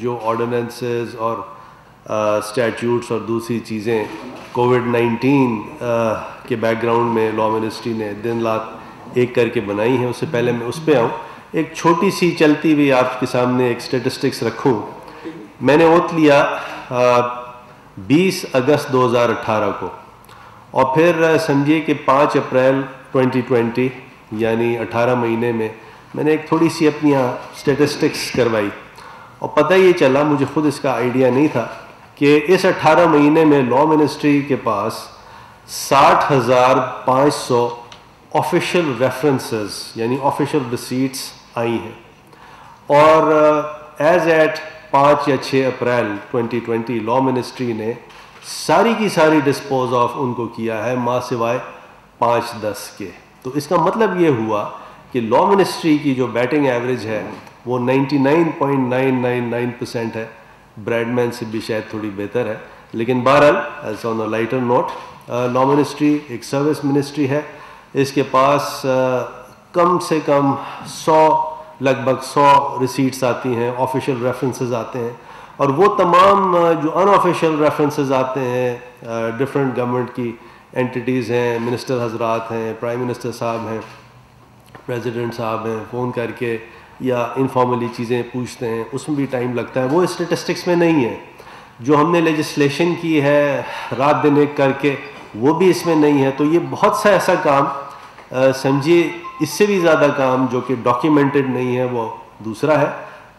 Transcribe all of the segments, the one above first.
جو آرڈیننسز اور اسٹیچوٹس اور دوسری چیزیں کووڈ-19 کے بیک گراؤنڈ میں لا منسٹری نے دن رات ایک کر کے بنائی ہیں، اس سے پہلے میں اس پہ آؤں، ایک چھوٹی سی چلتی ہوئی آپ کے سامنے ایک اسٹیٹسٹکس رکھوں. میں نے اوت لیا 20 اگست 2018 کو، اور پھر سمجھیے کہ 5 اپریل 2020 یعنی 18 مہینے میں نے ایک تھوڑی سی اپنی اسٹیٹسٹکس کروائی، اور پتہ یہ چلا، مجھے خود اس کا آئیڈیا نہیں تھا، کہ اس 18 مہینے میں لا منسٹری کے پاس 60,500 آفیشیل ریفرنسز یعنی آفیشیل ریسیٹس آئی ہیں. اور ایز ایٹ 5 یا 6 اپریل 2020 لا منسٹری نے ساری کی ساری ڈسپوز آف ان کو کیا ہے، ماں سوائے 5-10 کے. تو اس کا مطلب یہ ہوا کہ لا منسٹری کی جو بیٹنگ ایوریج ہے وہ 99.999% ہے، بریڈ مین سے بھی شاید تھوڑی بہتر ہے. لیکن بہرحال as on a lighter note, law ministry ایک سروس منسٹری ہے، اس کے پاس کم سے کم لگ بھگ 100 ریسیٹس آتی ہیں، آفیشیل ریفرنسز آتے ہیں، اور وہ تمام جو ان آفیشیل ریفرنسز آتے ہیں ڈفرینٹ گورنمنٹ کی اینٹیٹیز ہیں، منسٹر حضرات ہیں، پرائم منسٹر صاحب ہیں، پریزیڈنٹ صاحب ہیں، فون کر کے یا انفارملی چیزیں پوچھتے ہیں، اس میں بھی ٹائم لگتا ہے. وہ اسٹیٹسٹکس میں نہیں ہے. جو ہم نے لیجسلیشن کی ہے رات دن ایک کر کے، وہ بھی اس میں نہیں ہے. تو یہ بہت سا ایسا کام سمجھیے، اس سے بھی زیادہ کام جو کہ ڈاکیومنٹڈ نہیں ہے وہ دوسرا ہے،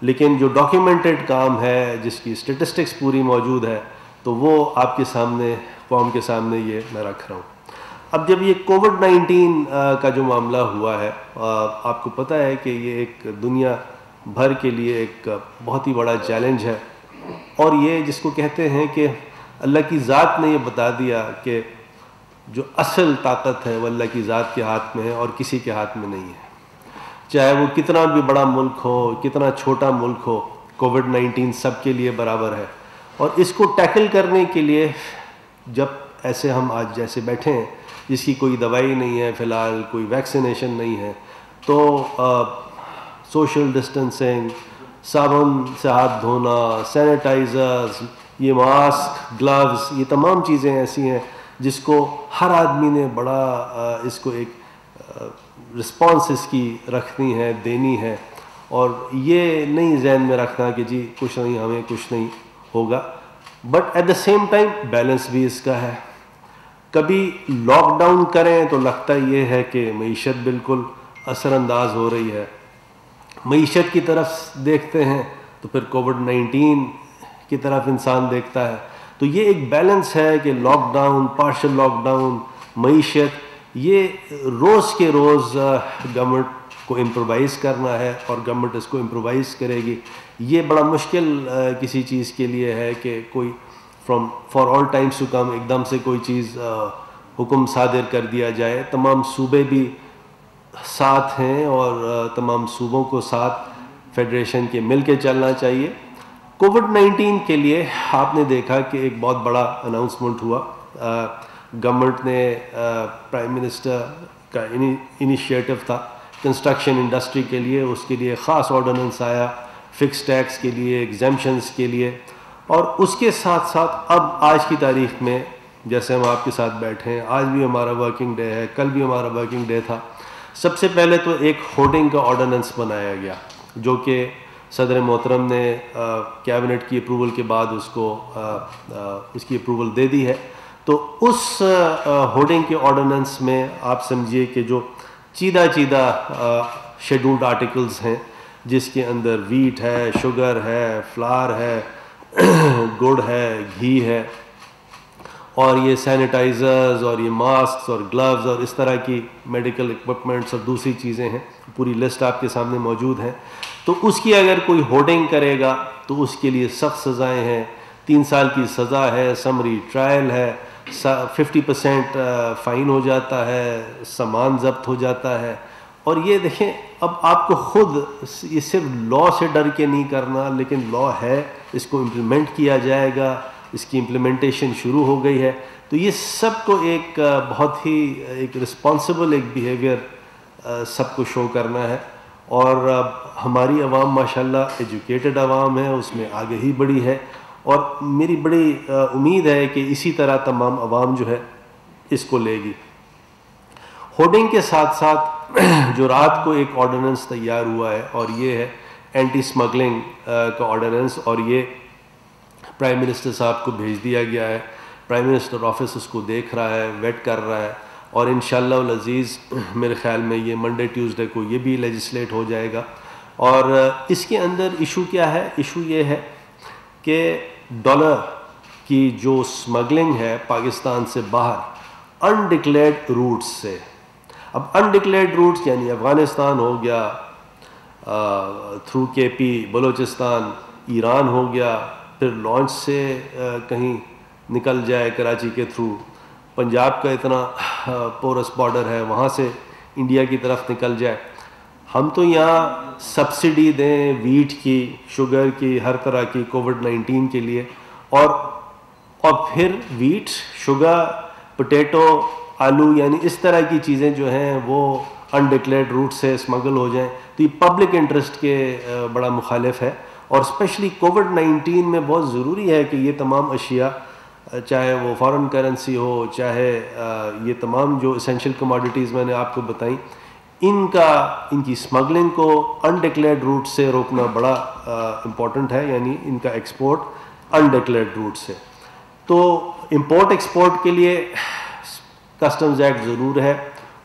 لیکن جو ڈاکیومنٹڈ کام ہے جس کی اسٹیٹسٹکس پوری موجود ہے، تو وہ آپ کے سامنے، قوم کے سامنے یہ میں رکھ رہا ہوں. اب جب یہ کووڈ-19 کا جو معاملہ ہوا ہے، آپ کو پتہ ہے کہ یہ ایک دنیا بھر کے لیے ایک بہت ہی بڑا چیلنج ہے، اور یہ جس کو کہتے ہیں کہ اللہ کی ذات نے یہ بتا دیا کہ جو اصل طاقت ہے وہ اللہ کی ذات کے ہاتھ میں ہے اور کسی کے ہاتھ میں نہیں ہے. چاہے وہ کتنا بھی بڑا ملک ہو، کتنا چھوٹا ملک ہو، کووڈ-19 سب کے لیے برابر ہے. اور اس کو ٹیکل کرنے کے لیے جب ایسے ہم آج جیسے بیٹھے ہیں، جس کی کوئی دوائی نہیں ہے، فی الحال کوئی ویکسینیشن نہیں ہے، تو سوشل ڈسٹینسنگ، صابن سے ہاتھ دھونا، سینیٹائزرز، یہ ماسک، گلوز، یہ تمام چیزیں ایسی ہیں جس کو ہر آدمی نے بڑا اس کو ایک رسپانس اس کی رکھنی ہے، دینی ہے. اور یہ نہیں ذہن میں رکھنا کہ جی کچھ نہیں، ہمیں کچھ نہیں ہوگا. But at the same time balance بھی اس کا ہے. کبھی لاک ڈاؤن کریں تو لگتا یہ ہے کہ معیشت بالکل اثر انداز ہو رہی ہے، معیشت کی طرف دیکھتے ہیں تو پھر کووڈ-19 کی طرف انسان دیکھتا ہے. تو یہ ایک بیلنس ہے کہ lockdown, partial lockdown, معیشت، یہ روز کے روز گورنمنٹ کو امپرووائز کرنا ہے، اور گورنمنٹ اس کو امپرووائز کرے گی. یہ بڑا مشکل کسی چیز کے لیے ہے کہ کوئی for all times to come ایک دم سے کوئی چیز حکم صادر کر دیا جائے. تمام صوبے بھی ساتھ ہیں، اور تمام صوبوں کو ساتھ فیڈریشن کے مل کے چلنا چاہیے. کووڈ-19 کے لیے آپ نے دیکھا کہ ایک بہت بڑا اناؤنسمنٹ ہوا. گورنمنٹ نے پرائم منسٹر کا انیشیٹو تھا کنسٹرکشن انڈسٹری کے لیے، اس کے لیے خاص آرڈیننس آیا، فکس ٹیکس کے لیے، ایگزیمپشنز کے لیے. اور اس کے ساتھ ساتھ اب آج کی تاریخ میں جیسے ہم آپ کے ساتھ بیٹھے ہیں، آج بھی ہمارا ورکنگ ڈے ہے، کل بھی ہمارا ورکنگ ڈے تھا. سب سے پہلے تو ایک ہوڈنگ کا آرڈیننس بنایا گیا، جو کہ صدر محترم نے کیبنٹ کی اپروول کے بعد اس کی اپروول دے دی ہے. تو اس ہوڈنگ کے آرڈیننس میں آپ سمجھیے کہ جو چیدہ شیڈولڈ آرٹیکلز ہیں، جس کے اندر ویٹ ہے، شوگر ہے، فلاور ہے، گڑ ہے، گھی ہے، اور یہ سینیٹائزرز اور یہ ماسکس اور گلوز اور اس طرح کی میڈیکل اکوپمنٹس اور دوسری چیزیں ہیں، پوری لسٹ آپ کے سامنے موجود ہے. تو اس کی اگر کوئی ہوڈنگ کرے گا تو اس کے لیے سخت سزائیں ہیں. 3 سال کی سزا ہے، سمری ٹرائل ہے، 50% فائن ہو جاتا ہے، سامان ضبط ہو جاتا ہے. اور یہ دیکھیں، اب آپ کو خود یہ صرف لا سے ڈر کے نہیں کرنا، لیکن لا ہے، اس کو امپلیمنٹ کیا جائے گا، اس کی امپلیمنٹیشن شروع ہو گئی ہے. تو یہ سب کو ایک بہت ہی ایک رسپانسبل ایک بیہیویئر سب کو شو کرنا ہے. اور ہماری عوام ماشاءاللہ ایجوکیٹڈ عوام ہے، اس میں آگے ہی بڑی ہے، اور میری بڑی امید ہے کہ اسی طرح تمام عوام جو ہے اس کو لے گی۔ ہوڈنگ کے ساتھ ساتھ جو رات کو ایک آرڈیننس تیار ہوا ہے، اور یہ ہے اینٹی اسمگلنگ کا آرڈیننس، اور یہ پرائم منسٹر صاحب کو بھیج دیا گیا ہے۔ پرائم منسٹر آفس اس کو دیکھ رہا ہے، ویٹ کر رہا ہے، اور انشاءاللہ العزیز میرے خیال میں یہ منڈے ٹیوزڈے کو یہ بھی لیجسلیٹ ہو جائے گا۔ اور اس کے اندر ایشو کیا ہے؟ ایشو یہ ہے کہ ڈالر کی جو اسمگلنگ ہے پاکستان سے باہر انڈکلیئرڈ روٹس سے، اب انڈکلیئرڈ روٹس یعنی افغانستان ہو گیا، تھرو کے پی بلوچستان، ایران ہو گیا، پھر لانچ سے کہیں نکل جائے کراچی کے تھرو، پنجاب کا اتنا پورس بارڈر ہے وہاں سے انڈیا کی طرف نکل جائے۔ ہم تو یہاں سبسڈی دیں ویٹ کی، شوگر کی، ہر طرح کی کووڈ-19 کے لیے، اور پھر ویٹ، شوگر، پوٹیٹو، آلو، یعنی اس طرح کی چیزیں جو ہیں وہ انڈکلیئرڈ روٹ سے اسمگل ہو جائیں، تو یہ پبلک انٹرسٹ کے بڑا مخالف ہے، اور اسپیشلی کووڈ-19 میں بہت ضروری ہے کہ یہ تمام اشیاء، چاہے وہ فارن کرنسی ہو، چاہے یہ تمام جو اسینشیل کموڈیٹیز میں نے آپ کو بتائیں، ان کی اسمگلنگ کو انڈکلیئرڈ روٹ سے روکنا بڑا امپورٹنٹ ہے، یعنی ان کا ایکسپورٹ انڈکلیئرڈ روٹ سے۔ تو امپورٹ ایکسپورٹ کے لیے کسٹمز ایکٹ ضرور ہے،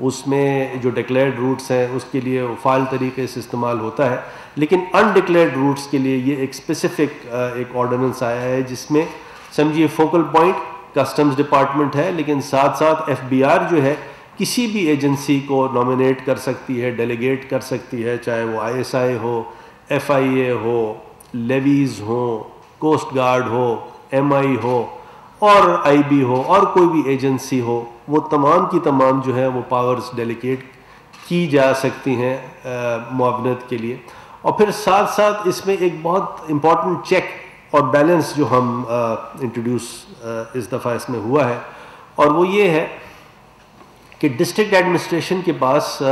اس میں جو ڈکلیئرڈ روٹس ہیں اس کے لیے فعال طریقے سے استعمال ہوتا ہے، لیکن انڈکلیئرڈ روٹس کے لیے یہ ایک اسپیسیفک ایک آرڈیننس آیا ہے، جس میں سمجھیے فوکل پوائنٹ کسٹمز ڈپارٹمنٹ ہے، لیکن ساتھ ساتھ ایف بی آر جو ہے کسی بھی ایجنسی کو نامینیٹ کر سکتی ہے، ڈیلیگیٹ کر سکتی ہے، چاہے وہ آئی ایس آئی ہو، ایف آئی اے ہو، لیویز ہوں، کوسٹ گارڈ ہو، ایم آئی ہو، اور آئی بی ہو، اور کوئی بھی ایجنسی ہو، وہ تمام کی تمام جو ہے وہ پاورز ڈیلیگیٹ کی جا سکتی ہیں معاونت کے لیے۔ اور پھر ساتھ ساتھ اس میں ایک بہت امپورٹنٹ چیک اور بیلنس جو ہم انٹروڈیوس اس دفعہ اس میں ہوا ہے، اور وہ یہ ہے کہ ڈسٹرکٹ ایڈمنسٹریشن کے پاس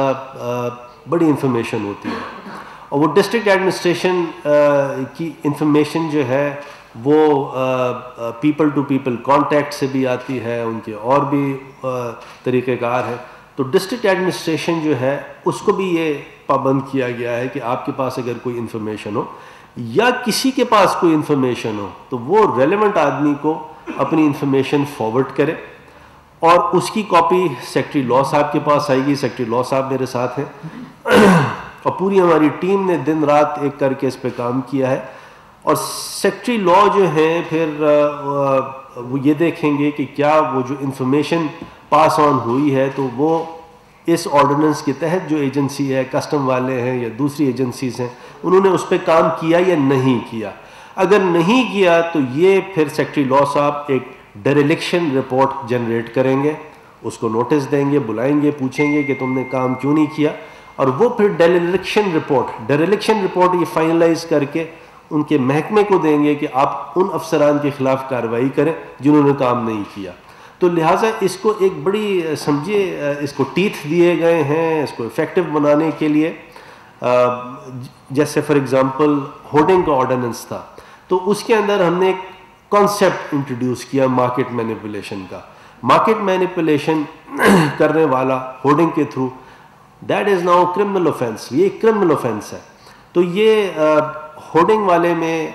بڑی انفارمیشن ہوتی ہے، اور وہ ڈسٹرکٹ ایڈمنسٹریشن کی انفارمیشن جو ہے وہ پیپل ٹو پیپل کانٹیکٹ سے بھی آتی ہے، ان کے اور بھی طریقہ کار ہے۔ تو ڈسٹرکٹ ایڈمنسٹریشن جو ہے اس کو بھی یہ پابند کیا گیا ہے کہ آپ کے پاس اگر کوئی انفارمیشن ہو یا کسی کے پاس کوئی انفارمیشن ہو تو وہ ریلیونٹ آدمی کو اپنی انفارمیشن فارورڈ کرے، اور اس کی کاپی سیکرٹری لاء صاحب کے پاس آئے گی۔ سیکرٹری لاء صاحب میرے ساتھ ہیں، اور پوری ہماری ٹیم نے دن رات ایک کر کے اس پہ کام کیا ہے، اور سیکرٹری لاء جو ہیں پھر وہ یہ دیکھیں گے کہ کیا وہ جو انفارمیشن پاس آن ہوئی ہے تو وہ اس آرڈیننس کے تحت جو ایجنسی ہے، کسٹم والے ہیں یا دوسری ایجنسیز ہیں، انہوں نے اس پہ کام کیا یا نہیں کیا۔ اگر نہیں کیا تو یہ پھر سیکرٹری لاء صاحب ایک ڈیریلیکشن رپورٹ جنریٹ کریں گے، اس کو نوٹس دیں گے، بلائیں گے، پوچھیں گے کہ تم نے کام کیوں نہیں کیا، اور وہ پھر ڈیریلیکشن رپورٹ یہ فائنلائز کر کے ان کے محکمے کو دیں گے کہ آپ ان افسران کے خلاف کارروائی کریں جنہوں نے کام نہیں کیا۔ تو لہٰذا اس کو ایک بڑی سمجھیے اس کو ٹیتھ دیے گئے ہیں اس کو افیکٹو بنانے کے لیے۔ جیسے فار ایگزامپل ہوڈنگ کا آرڈیننس تھا، تو اس کے اندر ہم نے ایک کانسیپٹ انٹروڈیوس کیا مارکیٹ مینیپولیشن کا۔ مارکیٹ مینیپولیشن کرنے والا ہوڈنگ کے through, that is now criminal offence, یہ ایک کرمنل اوفینس ہے۔ تو یہ ہوڈنگ والے میں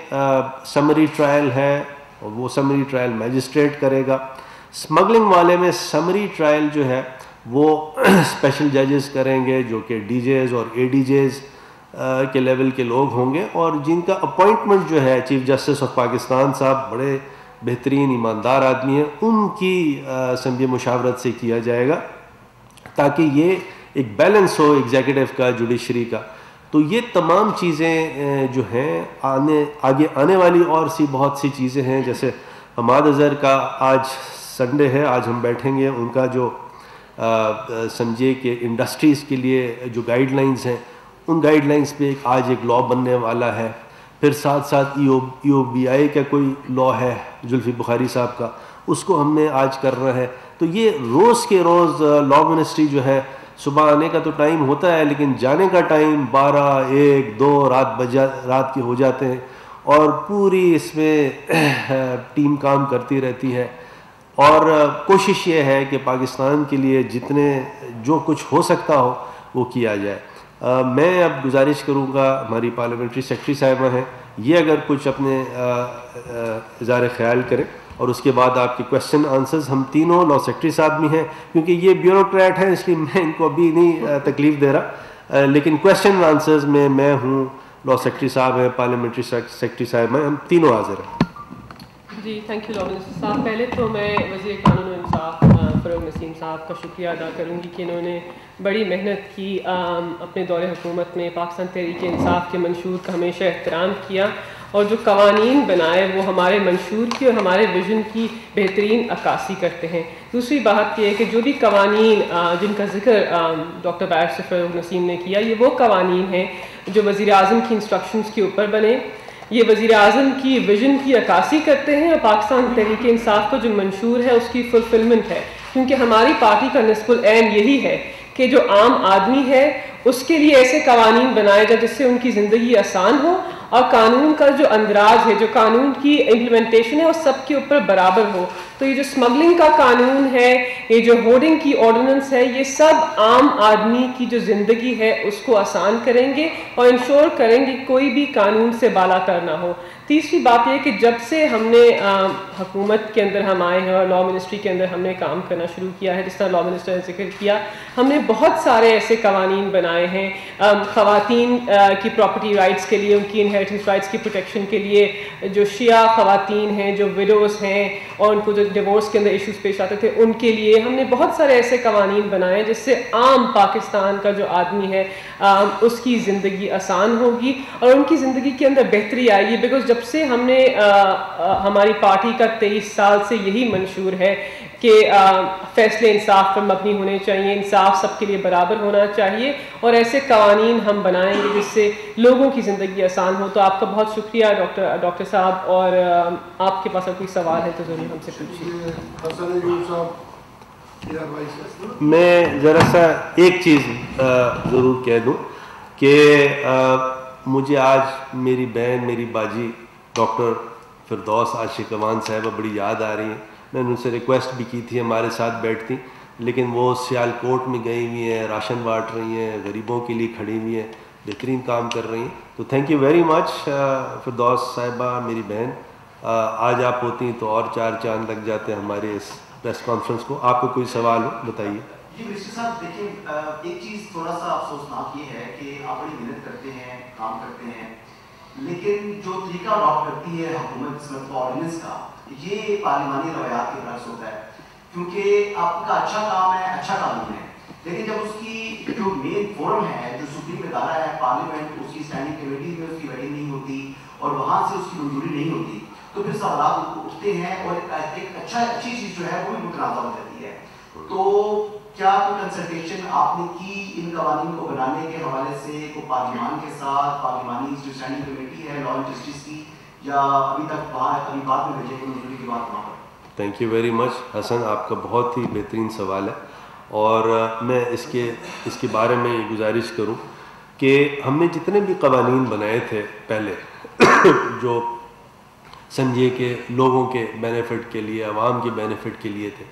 سمری ٹرائل ہے، وہ سمری ٹرائل میجسٹریٹ کرے گا۔ اسمگلنگ والے میں سمری ٹرائل جو ہے وہ اسپیشل ججز کریں گے، جو کہ ڈی جیز اور اے ڈی جیز کے لیول کے لوگ ہوں گے، اور جن کا اپوائنٹمنٹ جو ہے چیف جسٹس آف پاکستان صاحب بڑے بہترین ایماندار آدمی ہیں، ان کی سمجھے مشاورت سے کیا جائے گا، تاکہ یہ ایک بیلنس ہو ایگزیکٹو کا، جوڈیشری کا۔ تو یہ تمام چیزیں جو ہیں آگے آنے والی اور سی بہت سی چیزیں ہیں، جیسے حماد اظہر کا آج سنڈے ہے، آج ہم بیٹھیں گے، ان کا جو سمجھے کہ انڈسٹریز کے لیے جو گائیڈ لائنز ہیں، ان گائیڈ لائنز پہ آج ایک لاء بننے والا ہے۔ پھر ساتھ ساتھ ای او بی آئی کا کوئی لاء ہے زلفی بخاری صاحب کا، اس کو ہم نے آج کرنا ہے۔ تو یہ روز کے روز لاء منسٹری جو ہے صبح آنے کا تو ٹائم ہوتا ہے لیکن جانے کا ٹائم 12 1 2 رات کے ہو جاتے ہیں، اور پوری اس میں ٹیم کام کرتی رہتی ہے، اور کوشش یہ ہے کہ پاکستان کے لیے جو کچھ ہو سکتا ہو وہ کیا جائے۔ میں اب گزارش کروں گا، ہماری پارلیمنٹری سیکرٹری صاحبہ ہیں، یہ اگر کچھ اپنے اظہار خیال کریں، اور اس کے بعد آپ کے کویشچن آنسرز، ہم تینوں لا سیکرٹری صاحب بھی ہیں، کیونکہ یہ بیوروکریٹ ہیں اس لیے میں ان کو ابھی نہیں تکلیف دے رہا، لیکن کویشچن آنسرز میں ہوں، لا سیکرٹری صاحب ہیں، پارلیمنٹری سیکرٹری صاحب ہیں، ہم تینوں حاضر ہیں۔ جی تھینک یو لا منسٹر صاحب۔ پہلے تو میں وزیر قانون و انصاف فروغ نسیم صاحب کا شکریہ ادا کروں گی کہ انہوں نے بڑی محنت کی، اپنے دور حکومت میں پاکستان تحریک انصاف کے منشور کا ہمیشہ احترام کیا، اور جو قوانین بنائے وہ ہمارے منشور کی اور ہمارے ویژن کی بہترین عکاسی کرتے ہیں۔ دوسری بات یہ ہے کہ جو بھی قوانین جن کا ذکر ڈاکٹر بیرسٹر فروغ نسیم نے کیا، یہ وہ قوانین ہیں جو وزیر اعظم کی انسٹرکشنز کے اوپر بنے، یہ وزیر اعظم کی ویژن کی عکاسی کرتے ہیں، اور پاکستان تحریک انصاف کا جو منشور ہے اس کی فلفلمنٹ ہے، کیونکہ ہماری پارٹی کا نصب العین یہی ہے کہ جو عام آدمی ہے اس کے لیے ایسے قوانین بنائے جائیں جس سے ان کی زندگی آسان ہو، اور قانون کا جو اندراج ہے، جو قانون کی امپلیمنٹیشن ہے، وہ سب کے اوپر برابر ہو۔ تو یہ جو اسمگلنگ کا قانون ہے، یہ جو ہورڈنگ کی آرڈیننس ہے، یہ سب عام آدمی کی جو زندگی ہے اس کو آسان کریں گے اور انشور کریں گے کوئی بھی قانون سے بالا تر نہ ہو۔ تیسری بات یہ کہ جب سے ہم نے حکومت کے اندر ہم آئے ہیں اور لا منسٹری کے اندر ہم نے کام کرنا شروع کیا ہے، جس طرح لا منسٹر نے ذکر کیا، ہم نے بہت سارے ایسے قوانین بنائے ہیں خواتین کی پراپرٹی رائٹس کے لیے، ان کی انہیریٹنس رائٹس کی پروٹیکشن کے لیے، جو شیعہ خواتین ہیں، جو وڈوز ہیں اور ان کو جو ڈیورس کے اندر ایشوز پیش آتے تھے ان کے لیے ہم نے بہت سارے ایسے قوانین بنائے ہیں جس سے عام پاکستان کا جو آدمی ہے اس کی زندگی آسان ہوگی اور ان کی زندگی کے اندر بہتری آئے گی۔ بیکاز جب سے ہم نے ہماری پارٹی کا 23 سال سے یہی منشور ہے کہ فیصلے انصاف پر مبنی ہونے چاہیے، انصاف سب کے لیے برابر ہونا چاہیے، اور ایسے قوانین ہم بنائیں گے جس سے لوگوں کی زندگی آسان ہو۔ تو آپ کا بہت شکریہ ڈاکٹر صاحب، اور آپ کے پاس اگر کوئی سوال ہے تو ضرور ہم سے پوچھیے۔ میں ذرا سا ایک چیز ضرور کہہ دوں کہ مجھے آج میری بہن، میری باجی ڈاکٹر فردوس عاشق امان صاحبہ بڑی یاد آ رہی ہیں۔ میں نے ان سے ریکویسٹ بھی کی تھی ہمارے ساتھ بیٹھتی، لیکن وہ سیالکوٹ میں گئی ہوئی ہیں، راشن بانٹ رہی ہیں، غریبوں کے لیے کھڑی ہوئی ہیں، بہترین کام کر رہی ہیں۔ تو thank you very much Firdous صاحبہ، میری بہن۔ آج آپ ہوتی ہیں تو اور 4 چاند لگ جاتے ہیں ہمارے اس پریس کانفرنس کو۔ آپ کو کوئی سوال ہو بتائیے۔ جی منسٹر صاحب، دیکھیں ایک چیز تھوڑا سا افسوسناک یہ ہے کہ آپ بڑی محنت کرتے ہیں، کام کرتے ہیں، لیکن جو طریقہ اڈاپٹ کرتی ہے حکومت اس میں آرڈیننس کا، یہ پارلیمانی روایات کے برعکس ہوتا ہے، کیونکہ آپ کا اچھا کام ہے، اچھا قانون ہے، لیکن جب اس کی جو مین فورم ہے، جو سپریم ادارہ ہے پارلیمنٹ، اس کی اسٹینڈنگ کمیٹی میں اس کی ویٹنگ نہیں ہوتی اور وہاں سے اس کی منظوری نہیں ہوتی، تو پھر سوالات اٹھتے ہیں اور ایک اچھی چیز جو ہے وہ بھی متنازع ہو جاتی ہے۔ تو کیا کوئی کنسلٹیشن آپ نے کی ان قوانین کو بنانے کے حوالے سے کو پارلیمان کے ساتھ، پارلیمانی جو اسٹینڈنگ کمیٹی ہے لا اینڈ جسٹس کی، یا ابھی تک ابھی بعد میں بھیجے گی منظوری کے بعد وہاں پر؟ تھینک یو ویری مچ حسن، آپ کا بہت ہی بہترین سوال ہے، اور میں اس کے بارے میں یہ گزارش کروں کہ ہم نے جتنے بھی قوانین بنائے تھے پہلے جو سمجھیے کہ لوگوں کے بینیفٹ کے لیے، عوام کے بینیفٹ کے لیے تھے،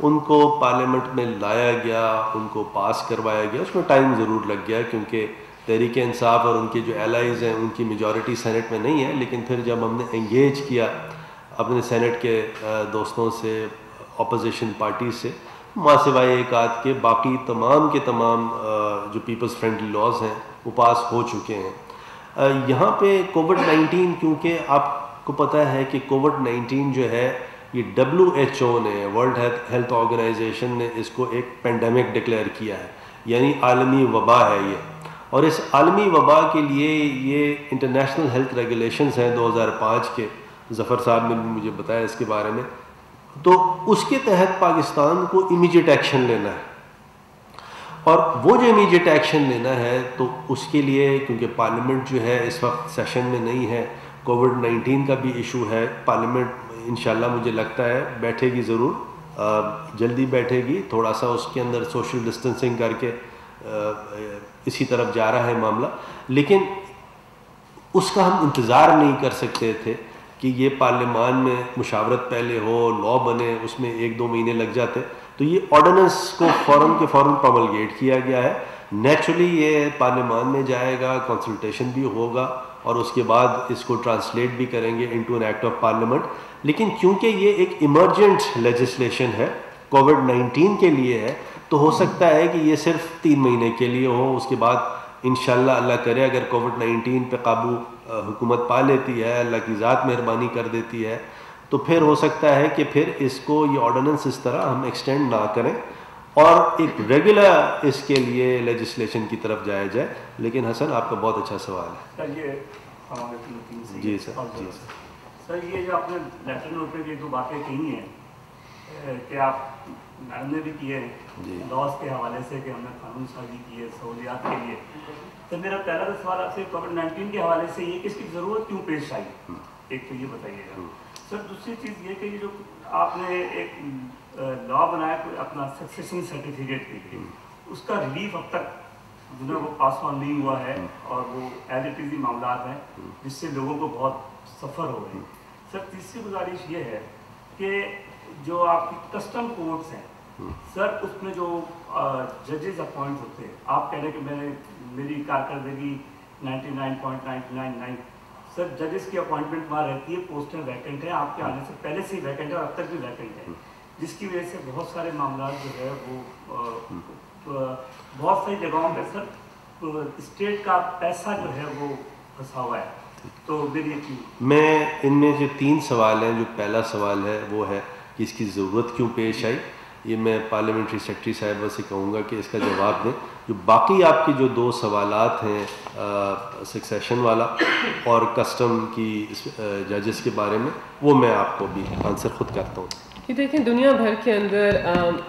ان کو پارلیمنٹ میں لایا گیا، ان کو پاس کروایا گیا۔ اس میں ٹائم ضرور لگ گیا کیونکہ تحریک انصاف اور ان کے جو الائز ہیں ان کی میجورٹی سینٹ میں نہیں ہے، لیکن پھر جب ہم نے انگیج کیا اپنے سینٹ کے دوستوں سے، اپوزیشن پارٹی سے، وہاں سوائے ایک آدھ کے باقی تمام کے تمام جو پیپلز فرینڈلی لاز ہیں وہ پاس ہو چکے ہیں۔ یہاں پہ کووڈ-19، کیونکہ آپ کو پتہ ہے کہ کووڈ-19 جو ہے یہ WHO نے، ورلڈ ہیلتھ آرگنائزیشن نے اس کو ایک پینڈیمک ڈکلیئر کیا ہے، یعنی عالمی وبا ہے یہ، اور اس عالمی وبا کے لیے یہ انٹرنیشنل ہیلتھ ریگولیشنز ہیں 2005 کے، ظفر صاحب نے بھی مجھے بتایا اس کے بارے میں، تو اس کے تحت پاکستان کو امیجیٹ ایکشن لینا ہے، اور وہ جو امیجیٹ ایکشن لینا ہے تو اس کے لیے کیونکہ پارلیمنٹ جو ہے اس وقت سیشن میں نہیں ہے، کووڈ-19 کا بھی ایشو ہے، پارلیمنٹ انشاءاللہ مجھے لگتا ہے بیٹھے گی ضرور جلدی بیٹھے گی، تھوڑا سا اس کے اندر سوشل ڈسٹینسنگ کر کے اسی طرف جا رہا ہے معاملہ، لیکن اس کا ہم انتظار نہیں کر سکتے تھے کہ یہ پارلیمان میں مشاورت پہلے ہو، لا بنے، اس میں 1-2 مہینے لگ جاتے. تو یہ آرڈیننس کو فوراً کے فوراً پروملگیٹ کیا گیا ہے. نیچرلی یہ پارلیمان میں جائے گا، کنسلٹیشن بھی ہوگا اور اس کے بعد اس کو ٹرانسلیٹ بھی کریں گے into an act of parliament. لیکن کیونکہ یہ ایک ایمرجنٹ لیجسلیشن ہے، کووڈ-19 کے لیے ہے، تو ہو سکتا ہے کہ یہ صرف 3 مہینے کے لیے ہو. اس کے بعد انشاءاللہ اللہ کرے اگر کووڈ-19 پہ قابو حکومت پا لیتی ہے، اللہ کی ذات مہربانی کر دیتی ہے، تو پھر ہو سکتا ہے کہ پھر اس کو یہ آرڈیننس اس طرح ہم ایکسٹینڈ نہ کریں اور ایک ریگولر اس کے لیے لیجسلیشن کی طرف جایا جائے. لیکن حسن آپ کا بہت اچھا سوال ہے. جی سر. جی سر. سر یہ جو آپ نے لیٹر نوٹ میں یہ 2 باتیں کہی ہیں کہ آپ میڈم نے بھی کیے ہیں لاس کے حوالے سے کہ ہم نے قانون سازی کی ہے سہولیات کے لیے، تو میرا پہلا سوال آپ سے کووڈ-19 کے حوالے سے یہ کہ اس کی ضرورت کیوں پیش آئی، ایک تو یہ بتائیے گا. سر دوسری چیز یہ کہ یہ جو آپ نے ایک لا بنایا اپنا سکسیشن سرٹیفکیٹ کے لیے، اس کا ریلیف اب تک جو ہے وہ پاس آن نہیں ہوا ہے اور وہ ایز اٹ از معاملات ہیں جس سے لوگوں کو بہت سفر ہو رہے ہیں. سر تیسری گزارش یہ ہے کہ جو آپ کی کسٹم کورٹس ہیں سر، اس میں جو ججز اپوائنٹ ہوتے ہیں، آپ کہہ رہے کہ میری کارکردگی 99.999 سر ججز کی اپوائنٹمنٹ وہاں رہتی ہے، پوسٹیں ویکنٹ ہیں، آپ کے آنے سے پہلے سے ہی ویکنٹ ہے اور اب تک بھی ویکنٹ ہے، جس کی وجہ سے بہت سارے معاملات جو ہے وہ بہت ساری جگہوں پہ سر اسٹیٹ کا پیسہ جو ہے وہ پھنسا ہوا ہے. تو میں ان میں جو 3 سوال ہیں، جو پہلا سوال ہے وہ ہے کہ اس کی ضرورت کیوں پیش آئی، یہ میں پارلیمنٹری سیکرٹری صاحبہ سے کہوں گا کہ اس کا جواب دیں. جو باقی آپ کے جو 2 سوالات ہیں سکسیشن والا اور کسٹم کی ججز کے بارے میں، وہ میں آپ کو بھی آنسر خود کرتا ہوں. یہ دیکھیں دنیا بھر کے اندر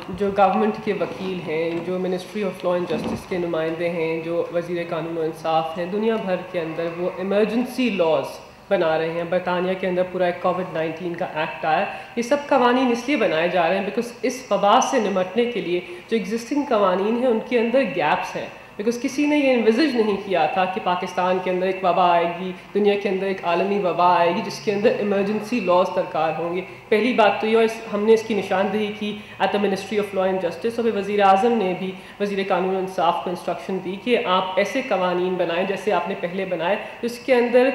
جو گورنمنٹ کے وکیل ہیں، جو ministry of law and justice کے نمائندے ہیں، جو وزیر قانون و انصاف ہیں، دنیا بھر کے اندر وہ ایمرجنسی لاز بنا رہے ہیں. برطانیہ کے اندر پورا ایک کووڈ-19 کا ایکٹ آیا. یہ سب قوانین اس لیے بنائے جا رہے ہیں بیکاز اس وبا سے نمٹنے کے لیے جو ایگزسٹنگ قوانین ہیں ان کے اندر گیپس ہیں. بیکاز کسی نے یہ انویزج نہیں کیا تھا کہ پاکستان کے اندر ایک وبا آئے گی، دنیا کے اندر ایک عالمی وبا آئے گی جس کے اندر ایمرجنسی لاز درکار ہوں گے. پہلی بات تو یہ، اور ہم نے اس کی نشاندہی کی at the ministry of law and justice, اور وزیر اعظم نے بھی وزیر قانون و انصاف کو انسٹرکشن دی کہ آپ ایسے قوانین بنائیں جیسے آپ نے پہلے بنائے، جس کے اندر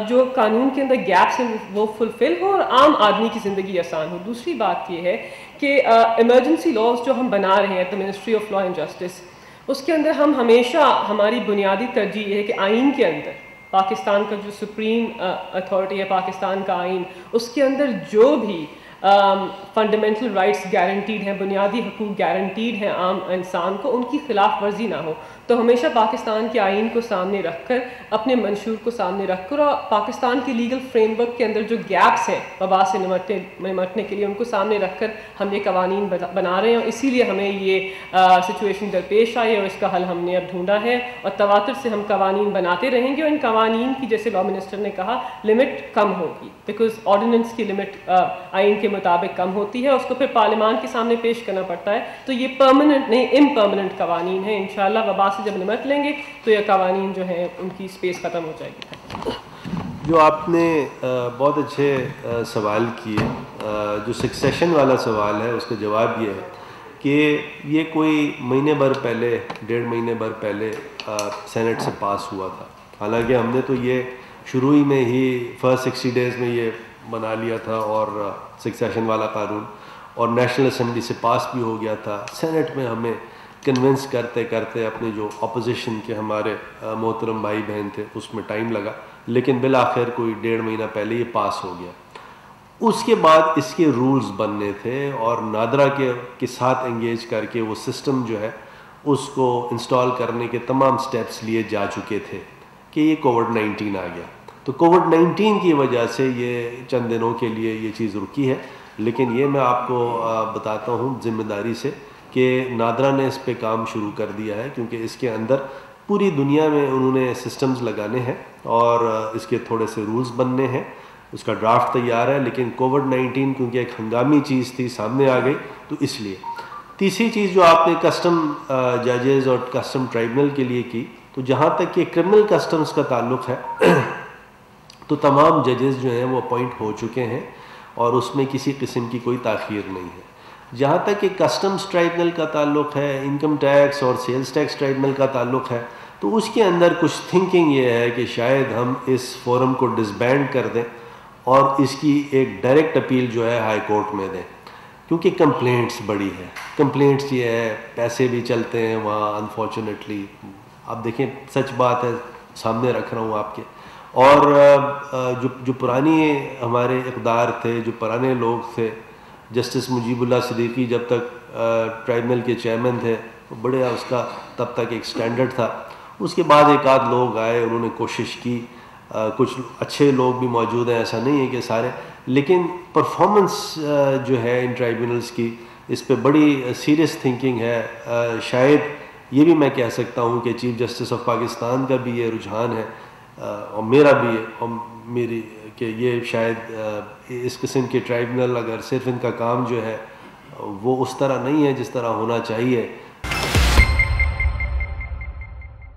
جو قانون کے اندر گیپس ہیں وہ فلفل ہو اور عام آدمی کی زندگی آسان ہو. دوسری بات یہ ہے کہ ایمرجنسی لاز جو ہم بنا رہے ہیں at the ministry of law and justice, اس کے اندر ہم ہمیشہ ہماری بنیادی ترجیح یہ ہے کہ آئین کے اندر پاکستان کا جو سپریم اتھارٹی ہے، پاکستان کا آئین، اس کے اندر جو بھی فنڈامنٹل رائٹس گارنٹیڈ ہیں، بنیادی حقوق گارنٹیڈ ہیں عام انسان کو، ان کی خلاف ورزی نہ ہو. تو ہمیشہ پاکستان کے آئین کو سامنے رکھ کر، اپنے منشور کو سامنے رکھ کر، اور پاکستان کے لیگل فریم ورک کے اندر جو گیپس ہیں وبا سے نمٹنے کے لیے، ان کو سامنے رکھ کر ہم یہ قوانین بنا رہے ہیں. اور اسی لیے ہمیں یہ سچویشن درپیش آئی اور اس کا حل ہم نے اب ڈھونڈا ہے، اور تواتر سے ہم قوانین بناتے رہیں گے. اور ان قوانین کی جیسے لا منسٹر نے کہا لمٹ کم ہوگی، بیکاز آرڈیننس کی لمٹ آئین کے مطابق کم ہوتی ہے، اس کو پھر پارلیمان کے سامنے پیش کرنا پڑتا ہے. تو یہ پرماننٹ نہیں، امپرماننٹ قوانین ہیں. انشاءاللہ وبا سے جب نمٹ لیں گے تو یہ قوانین جو ہیں ان کی سپیس ختم ہو جائے گی. جو آپ نے بہت اچھے سوال کیے، جو سکسیشن والا سوال ہے اس کا جواب یہ ہے کہ یہ کوئی مہینے بھر پہلے، 1.5 مہینے بھر پہلے سینٹ سے پاس ہوا تھا. حالانکہ ہم نے تو یہ شروع ہی میں ہی فرسٹ 60 ڈیز میں یہ بنا لیا تھا اور سکسیشن والا قانون، اور نیشنل اسمبلی سے پاس بھی ہو گیا تھا. سینٹ میں ہمیں کنونس کرتے کرتے اپنے جو اپوزیشن کے ہمارے محترم بھائی بہن تھے اس میں ٹائم لگا، لیکن بالآخر کوئی 1.5 مہینہ پہلے یہ پاس ہو گیا. اس کے بعد اس کے رولز بننے تھے اور نادرا کے ساتھ انگیج کر کے وہ سسٹم جو ہے اس کو انسٹال کرنے کے تمام سٹیپس لیے جا چکے تھے کہ یہ کووڈ-19 آ گیا. تو کووڈ-19 کی وجہ سے یہ چند دنوں کے لیے یہ چیز رکی ہے. لیکن یہ میں آپ کو بتاتا ہوں ذمہ داری سے کہ نادرا نے اس پہ کام شروع کر دیا ہے، کیونکہ اس کے اندر پوری دنیا میں انہوں نے سسٹمز لگانے ہیں اور اس کے تھوڑے سے رولز بننے ہیں. اس کا ڈرافٹ تیار ہے، لیکن کووڈ-19 کیونکہ ایک ہنگامی چیز تھی سامنے آ گئی تو اس لیے۔ تیسری چیز جو آپ نے کسٹم ججز اور کسٹم ٹرائبونل کے لیے کی، تو جہاں تک کہ کرمنل کسٹمز کا تعلق ہے تو تمام ججز جو ہیں وہ اپوائنٹ ہو چکے ہیں اور اس میں کسی قسم کی کوئی تاخیر نہیں ہے۔ جہاں تک کہ کسٹمز ٹرائبونل کا تعلق ہے، انکم ٹیکس اور سیلز ٹیکس ٹرائبونل کا تعلق ہے، تو اس کے اندر کچھ تھنکنگ یہ ہے کہ شاید ہم اس فورم کو ڈسبینڈ کر دیں اور اس کی ایک ڈائریکٹ اپیل جو ہے ہائی کورٹ میں دیں، کیونکہ کمپلینٹس بڑی ہے۔ کمپلینٹس یہ ہے، پیسے بھی چلتے ہیں وہاں انفارچونیٹلی، آپ دیکھیں سچ بات ہے سامنے رکھ رہا ہوں آپ کے، اور جو پرانی ہمارے اقدار تھے، جو پرانے لوگ تھے، جسٹس مجیب اللہ صدیقی جب تک ٹرائبونل کے چیئرمین تھے، بڑے اس کا تب تک ایک سٹینڈرڈ تھا۔ اس کے بعد ایک آدھ لوگ آئے، انہوں نے کوشش کی، کچھ اچھے لوگ بھی موجود ہیں، ایسا نہیں ہے کہ سارے، لیکن پرفارمنس جو ہے ان ٹرائبونلز کی، اس پہ بڑی سیریس تھنکنگ ہے۔ شاید یہ بھی میں کہہ سکتا ہوں کہ چیف جسٹس آف پاکستان کا بھی یہ رجحان ہے اور میرا بھی ہے، اور میری، کہ یہ شاید اس قسم کے ٹرائبونل اگر صرف ان کا کام جو ہے وہ اس طرح نہیں ہے جس طرح ہونا چاہیے،